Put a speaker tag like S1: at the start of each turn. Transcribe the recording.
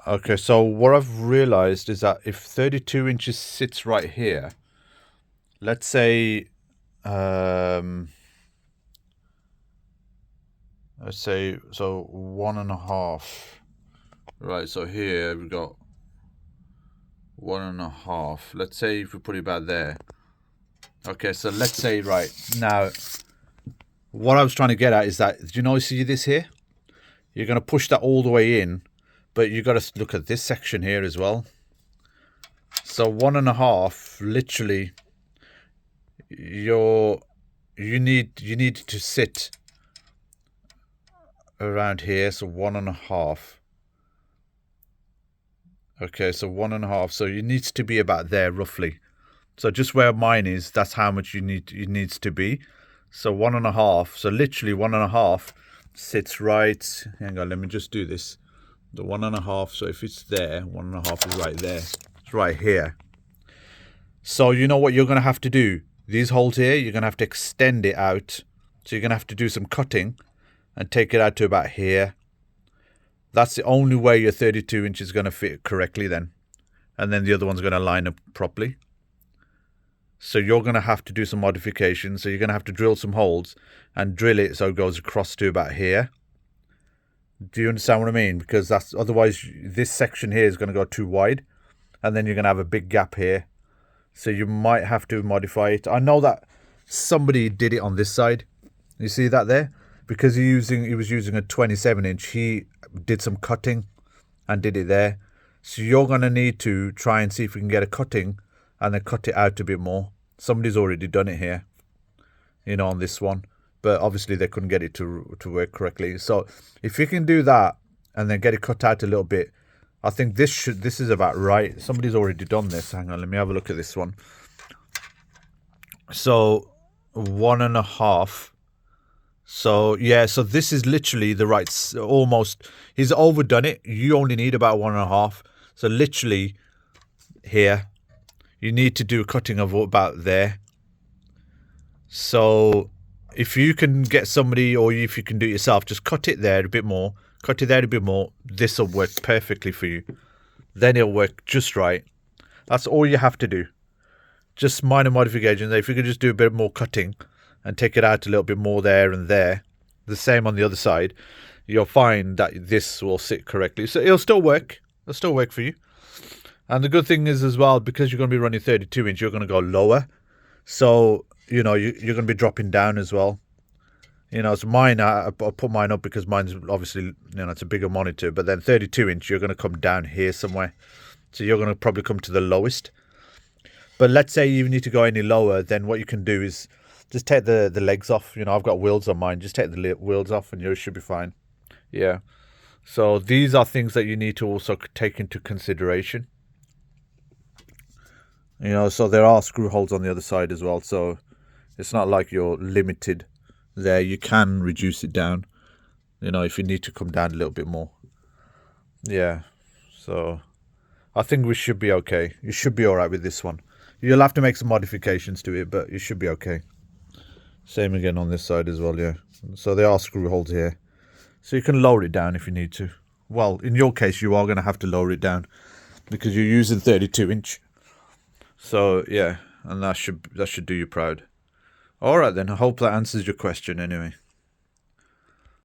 S1: Okay, so what I've realized is that if 32 inches sits right here, let's say, so 1.5. Right, so here we've got 1.5. Let's say if we put it about there. Okay, so let's say right now, what I was trying to get at is that, do you know, see this here? You're going to push that all the way in, but you got to look at this section here as well. So 1.5, literally, you need to sit around here. So 1.5. Okay, so 1.5. So it needs to be about there roughly. So just where mine is, that's how much it needs to be. So 1.5. So literally 1.5 sits right. Hang on, let me just do this. The 1.5. So if it's there, 1.5 is right there. It's right here. So you know what you're going to have to do? These holes here, you're going to have to extend it out. So you're going to have to do some cutting and take it out to about here. That's the only way your 32 inch is going to fit correctly then. And then the other one's going to line up properly. So you're going to have to do some modifications. So you're going to have to drill some holes and drill it so it goes across to about here. Do you understand what I mean? Because that's otherwise this section here is going to go too wide. And then you're going to have a big gap here. So you might have to modify it. I know that somebody did it on this side. You see that there? Because he was using a 27 inch. He did some cutting and did it there. So you're going to need to try and see if we can get a cutting and then cut it out a bit more. Somebody's already done it here, you know, on this one. But obviously they couldn't get it to work correctly. So if you can do that and then get it cut out a little bit, I think this is about right. Somebody's already done this. Hang on, let me have a look at this one. So 1.5. So yeah, so this is literally the right, almost, he's overdone it. You only need about 1.5. So literally here, you need to do a cutting of about there. So if you can get somebody, or if you can do it yourself, just cut it there a bit more. Cut it there a bit more. This will work perfectly for you. Then it'll work just right. That's all you have to do. Just minor modifications. If you could just do a bit more cutting and take it out a little bit more there and there, the same on the other side, you'll find that this will sit correctly. So it'll still work. It'll still work for you. And the good thing is as well, because you're going to be running 32 inch, you're going to go lower. So, you know, you're going to be dropping down as well. You know, so mine, I put mine up because mine's obviously, you know, it's a bigger monitor. But then 32 inch, you're going to come down here somewhere. So you're going to probably come to the lowest. But let's say you need to go any lower, then what you can do is just take the legs off. You know, I've got wheels on mine. Just take the wheels off and yours should be fine. Yeah. So these are things that you need to also take into consideration. You know, so there are screw holes on the other side as well. So it's not like you're limited there. You can reduce it down, you know, if you need to come down a little bit more. Yeah. So I think we should be okay. You should be all right with this one. You'll have to make some modifications to it, but you should be okay. Same again on this side as well, yeah. So there are screw holes here. So you can lower it down if you need to. Well, in your case, you are going to have to lower it down because you're using 32 inch. So, yeah, and that should do you proud. All right, then. I hope that answers your question anyway.